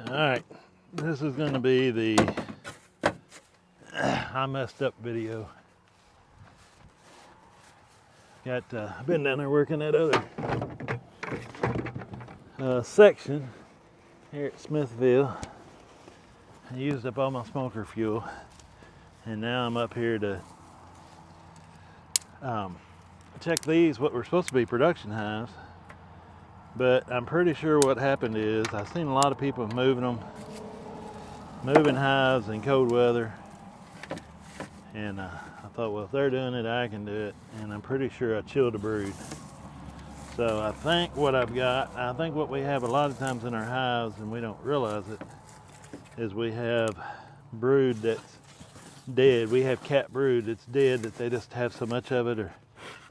Alright, this is going to be the I messed up video. I've been down there working that other section here at Smithville. I used up all my smoker fuel, and now I'm up here to check these, what were supposed to be production hives. But I'm pretty sure what happened is I've seen a lot of people moving hives in cold weather, and I thought, well, if they're doing it, I can do it. And I'm pretty sure I chilled a brood. So I think what we have a lot of times in our hives, and we don't realize it, is we have brood that's dead. We have cat brood that's dead, that they just have so much of it or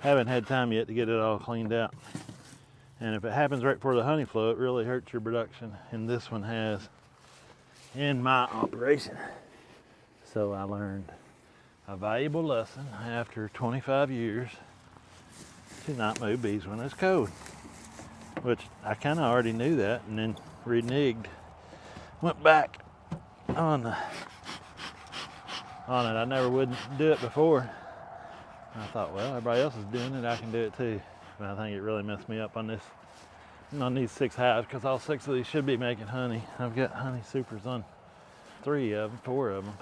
haven't had time yet to get it all cleaned out. And if it happens right before the honey flow, it really hurts your production. And this one has in my operation. So I learned a valuable lesson after 25 years to not move bees when it's cold. Which I kind of already knew that, and then reneged. Went back on it. I never would do it before. I thought, well, everybody else is doing it, I can do it too. But I think it really messed me up on these 6 hives, because all 6 of these should be making honey. I've got honey supers on 4 of them,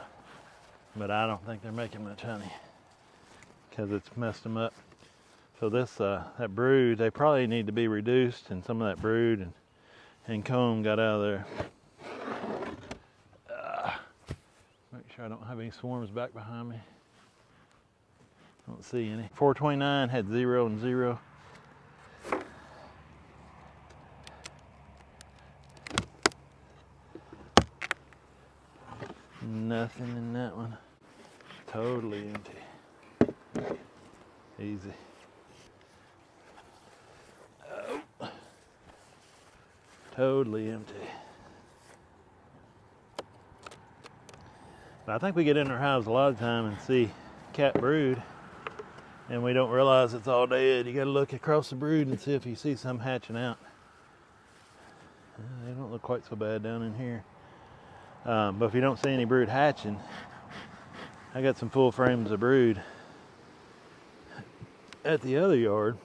but I don't think they're making much honey because it's messed them up. So that brood, they probably need to be reduced, and some of that brood and comb got out of there. Make sure I don't have any swarms back behind me. Don't see any. 429 had 0 and 0. Nothing in that one. Totally empty. Easy. Oh. Totally empty. But I think we get in our hives a lot of time and see cat brood, and we don't realize it's all dead. You got to look across the brood and see if you see some hatching out. They don't look quite so bad down in here. But if you don't see any brood hatching, I got some full frames of brood at the other yard,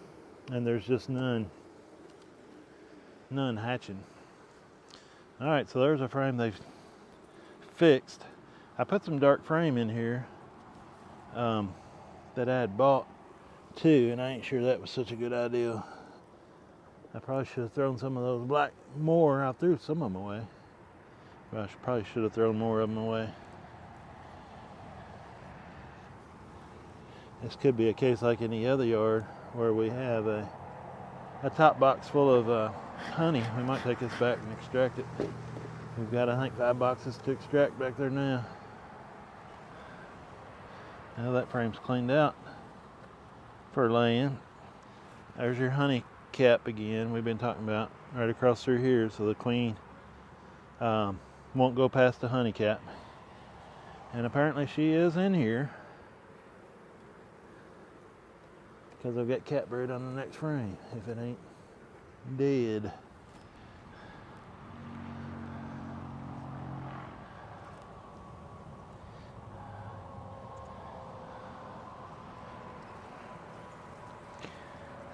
and there's just none hatching. All right, so there's a frame they've fixed. I put some dark frame in here that I had bought too, and I ain't sure that was such a good idea. I probably should have thrown some of those black more. I threw some of them away. But I probably should have thrown more of them away. This could be a case like any other yard where we have a top box full of honey. We might take this back and extract it. We've got, I think, 5 boxes to extract back there now. Now that frame's cleaned out for laying. There's your honey cap again we've been talking about, right across through here. So the queen won't go past the honey cap. And apparently she is in here, because I've got cat brood on the next frame, if it ain't dead.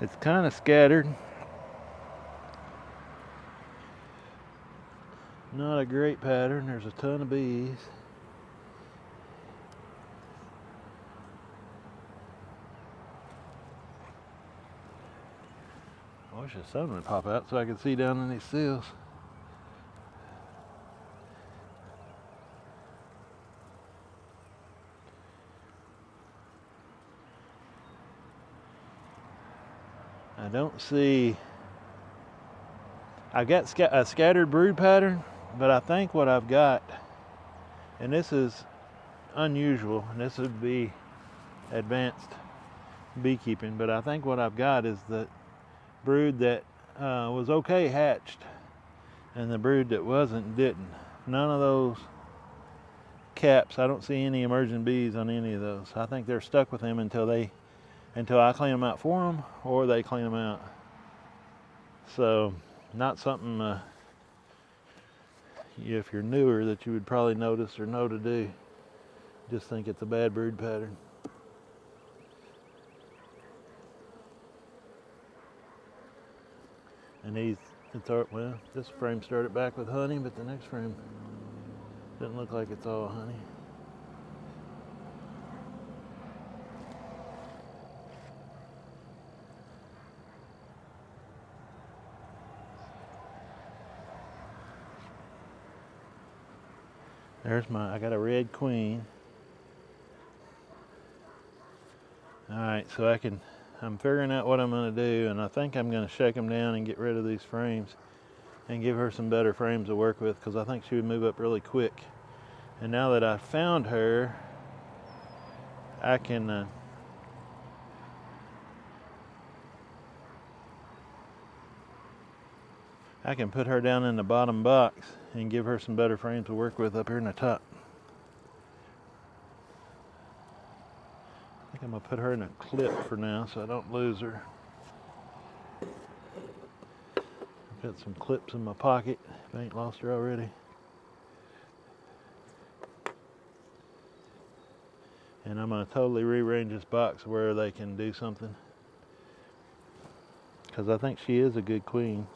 It's kind of scattered. Not a great pattern. There's a ton of bees. I wish the sun would pop out so I could see down in these sills. I don't see. I've got a scattered brood pattern, but I think what I've got, and this is unusual, and this would be advanced beekeeping, but I think what I've got is the brood that was okay hatched, and the brood that wasn't didn't. None of those caps, I don't see any emerging bees on any of those. I think they're stuck with them until I clean them out for them, or they clean them out. So not something if you're newer, that you would probably notice or know to do. Just think it's a bad brood pattern. And well, this frame started back with honey, but the next frame doesn't look like it's all honey. I got a red queen. All right, so I'm figuring out what I'm gonna do, and I think I'm gonna shake them down and get rid of these frames and give her some better frames to work with, because I think she would move up really quick. And now that I found her, I can put her down in the bottom box and give her some better frames to work with up here in the top. I think I'm gonna put her in a clip for now so I don't lose her. I've got some clips in my pocket if I ain't lost her already. And I'm gonna totally rearrange this box where they can do something, because I think she is a good queen.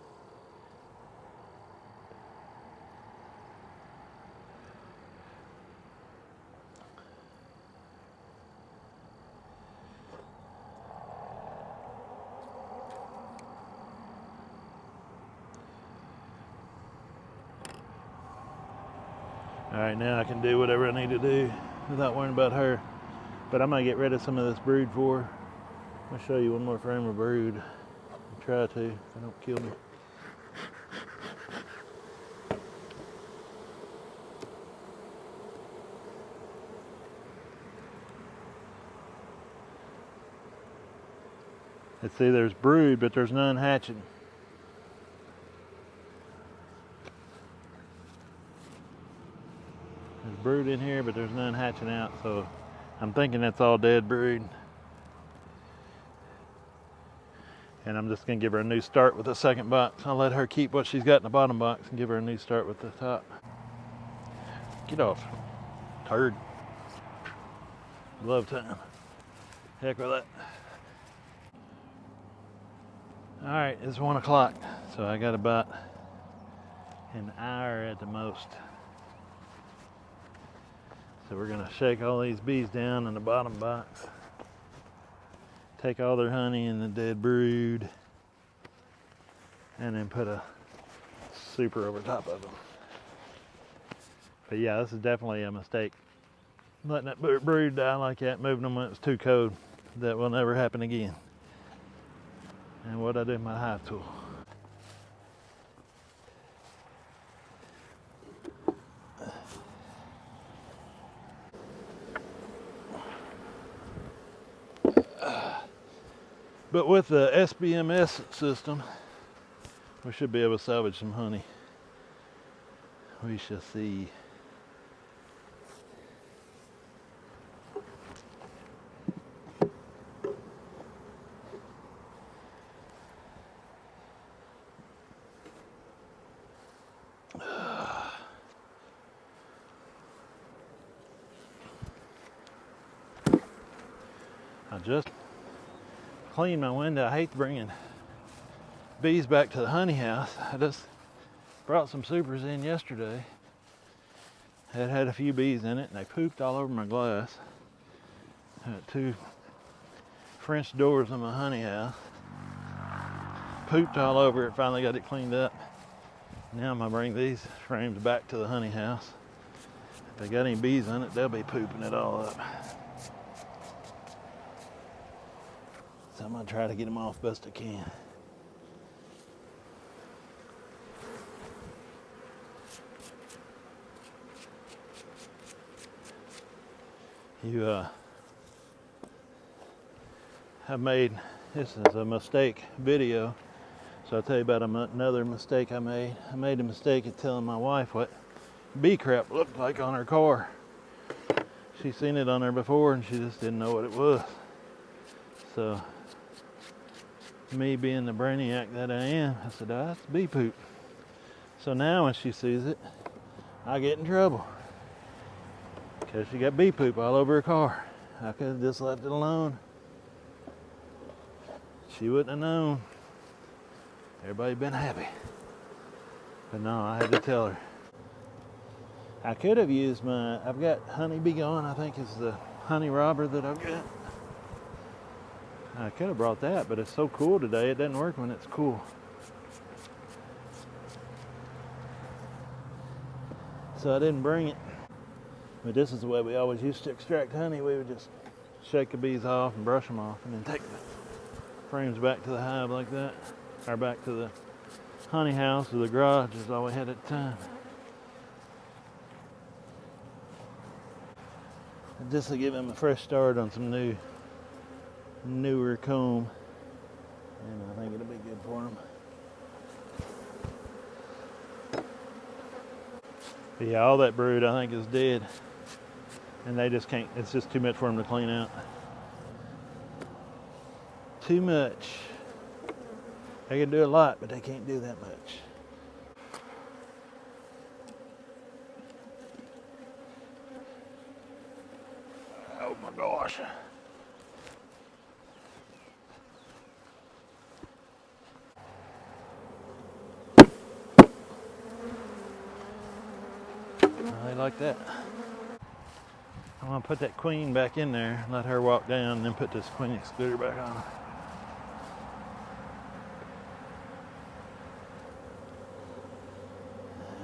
All right, now I can do whatever I need to do without worrying about her. But I'm gonna get rid of some of this brood for her. I'll show you one more frame of brood. I'll try to, if I don't kill me. Let's see, there's brood, but there's none hatching. There's brood in here, but there's none hatching out, so I'm thinking that's all dead brood. And I'm just gonna give her a new start with the second box. I'll let her keep what she's got in the bottom box and give her a new start with the top. Get off, turd. Glove time. Heck with that. All right, it's 1 o'clock, so I got about an hour at the most. So we're gonna shake all these bees down in the bottom box, take all their honey and the dead brood, and then put a super over top of them. But yeah, this is definitely a mistake. Letting that brood die like that, moving them when it was too cold. That will never happen again. And what I do with my hive tool. But with the SBMS system, we should be able to salvage some honey. We shall see. I just cleaned my window. I hate bringing bees back to the honey house. I just brought some supers in yesterday. It had a few bees in it, and they pooped all over my glass. I had 2 French doors in my honey house. Pooped all over it. Finally got it cleaned up. Now I'm gonna bring these frames back to the honey house. If they got any bees in it, they'll be pooping it all up. So I'm gonna try to get them off best I can. I've made, this is a mistake video, so I'll tell you about another mistake I made. I made a mistake of telling my wife what bee crap looked like on her car. She's seen it on there before and she just didn't know what it was. So, me being the brainiac that I am, I said, "Oh, that's bee poop." So now when she sees it, I get in trouble because she got bee poop all over her car. I could have just left it alone. She wouldn't have known. Everybody been happy. But no, I had to tell her. I could have used I've got Honeybee Gone, I think is the honey robber that I've got. I could have brought that, but it's so cool today, it doesn't work when it's cool. So I didn't bring it. But this is the way we always used to extract honey. We would just shake the bees off and brush them off and then take the frames back to the hive like that. Or back to the honey house or the garage is all we had at the time. And just to give them a fresh start on some newer comb. And I think it'll be good for them. But yeah, all that brood I think is dead. And they just can't, it's just too much for them to clean out. Too much. They can do a lot, but they can't do that much. Oh my gosh. They like that. I'm gonna put that queen back in there, let her walk down, and then put this queen excluder back on.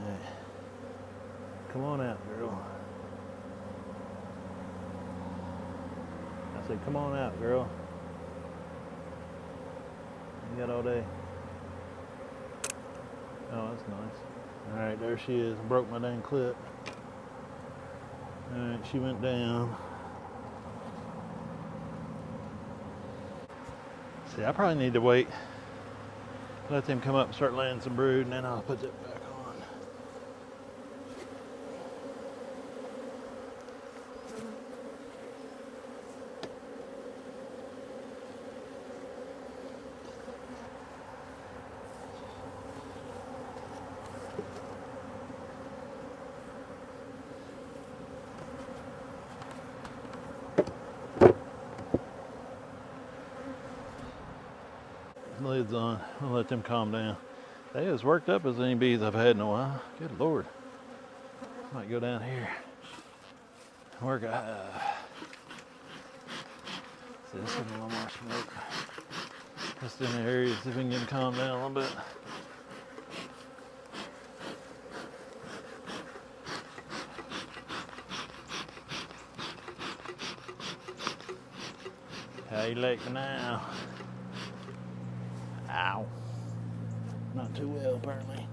Right. Come on out, girl. I said, come on out, girl. You got all day. Oh, that's nice. All right, there she is. I broke my dang clip. All right, she went down. See, I probably need to wait. Let them come up and start laying some brood, and then I'll put that back on. Lid's on. I'll let them calm down. They as worked up as any bees I've had in a while. Good Lord. Might go down here. Work a hive. See, this is a little more smoke. Just in the area, see if we can get them calm down a little bit. How you like me now? Ow. Not too well, apparently.